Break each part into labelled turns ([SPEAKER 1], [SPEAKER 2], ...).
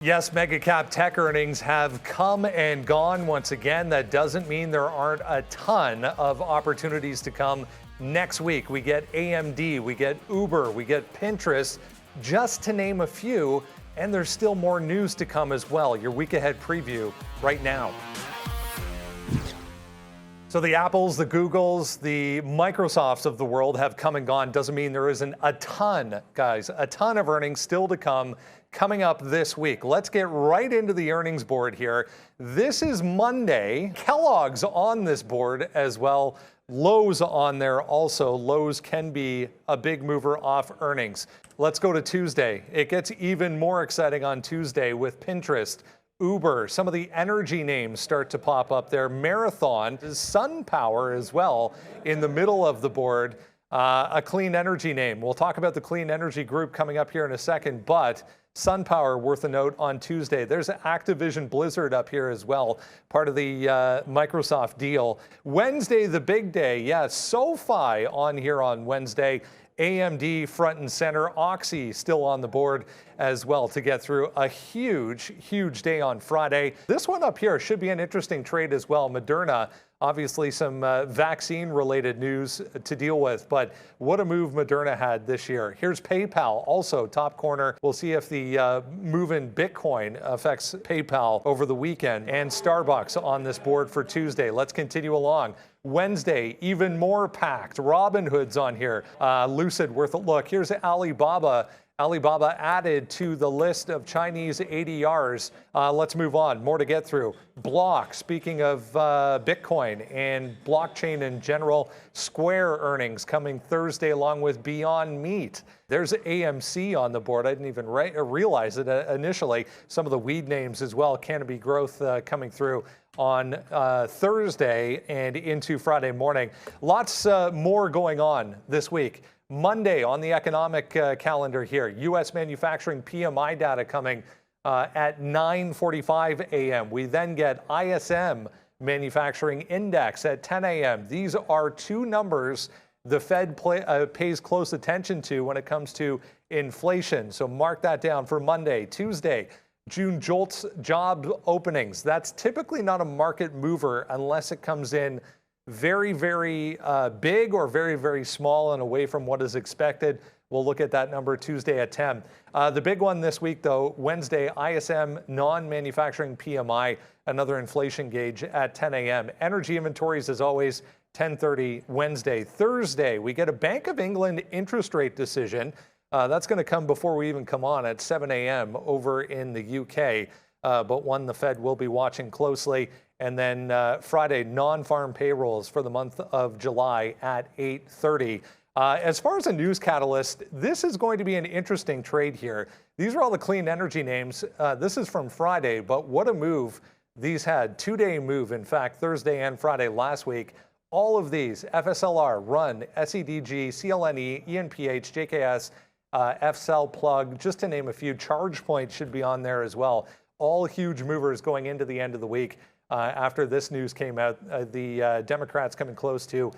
[SPEAKER 1] Yes, mega cap tech earnings have come and gone once again. That doesn't mean there aren't a ton of opportunities to come next week. We get AMD, we get Uber, we get Pinterest, just to name a few. And there's still more news to come as well. Your week ahead preview right now. So the Apples, the Googles, the Microsofts of the world have come and gone. Doesn't mean there isn't a ton, guys, a ton of earnings still to come coming up this week. Let's get right into the earnings board here. This is Monday. Kellogg's on this board as well. Lowe's on there also. Lowe's can be a big mover off earnings. Let's go to Tuesday. It gets even more exciting on Tuesday with Pinterest, Uber, some of the energy names start to pop up there. Marathon, SunPower as well in the middle of the board. A clean energy name. We'll talk about the clean energy group coming up here in a second, but SunPower worth a note on Tuesday. There's Activision Blizzard up here as well, part of the Microsoft deal. Wednesday, the big day. Yes, SoFi on here on Wednesday. AMD front and center, Oxy still on the board as well to get through a huge, huge day on Friday. This one up here should be an interesting trade as well. Moderna, obviously some vaccine-related news to deal with, but what a move Moderna had this year. Here's PayPal, also top corner. We'll see if the move in Bitcoin affects PayPal over the weekend. And Starbucks on this board for Tuesday. Let's continue along. Wednesday, even more packed. Robinhood's on here. Lucid, worth a look. Here's Alibaba. Alibaba added to the list of Chinese ADRs. Let's move on. More to get through. Block, speaking of Bitcoin and blockchain in general, Square earnings coming Thursday along with Beyond Meat. There's AMC on the board. I didn't even realize it initially. Some of the weed names as well. Canopy Growth coming through on Thursday and into Friday morning. Lots more going on this week. Monday on the economic calendar here, U.S. manufacturing PMI data coming at 9:45 a.m. We then get ISM manufacturing index at 10 a.m. These are two numbers the Fed pays close attention to when it comes to inflation. So mark that down for Monday. Tuesday, June JOLTS job openings. That's typically not a market mover unless it comes in very, very big or very, very small and away from what is expected. We'll look at that number Tuesday at 10. The big one this week, though, Wednesday, ISM non-manufacturing PMI, another inflation gauge at 10 a.m. Energy inventories, as always, 10:30 Wednesday. Thursday, we get a Bank of England interest rate decision. That's going to come before we even come on at 7 a.m. over in the UK, but one the Fed will be watching closely. And then Friday, non-farm payrolls for the month of July at 8:30. As far as a news catalyst, this is going to be an interesting trade here. These are all the clean energy names. This is from Friday, but what a move these had. Two-day move, in fact, Thursday and Friday last week. All of these, FSLR, Run, SEDG, CLNE, ENPH, JKS, FCell Plug, just to name a few. ChargePoint should be on there as well. All huge movers going into the end of the week. After this news came out, the Democrats coming close to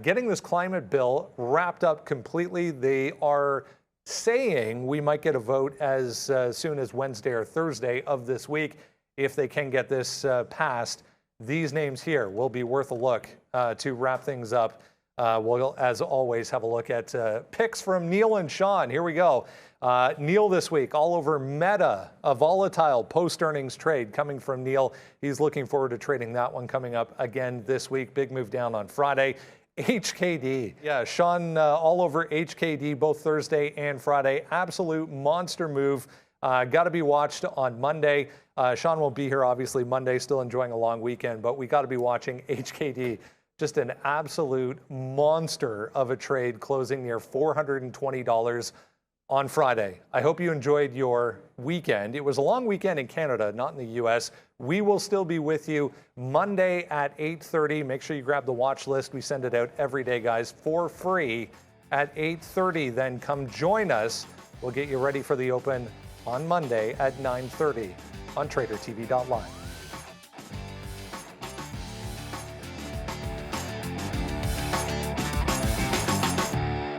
[SPEAKER 1] getting this climate bill wrapped up completely. They are saying we might get a vote as soon as Wednesday or Thursday of this week if they can get this passed. These names here will be worth a look to wrap things up. We'll, as always, have a look at picks from NEAL and SHAWN. Here we go. NEAL this week, all over Meta, a volatile post-earnings trade coming from NEAL. He's looking forward to trading that one coming up again this week. Big move down on Friday. HKD. Yeah, SHAWN all over HKD both Thursday and Friday. Absolute monster move. Got to be watched on Monday. SHAWN won't be here, obviously, Monday, still enjoying a long weekend, but we got to be watching HKD. Just an absolute monster of a trade closing near $420 on Friday. I hope you enjoyed your weekend. It was a long weekend in Canada, not in the U.S. We will still be with you Monday at 8:30. Make sure you grab the watch list. We send it out every day, guys, for free at 8:30. Then come join us. We'll get you ready for the open on Monday at 9:30 on TraderTV.Live.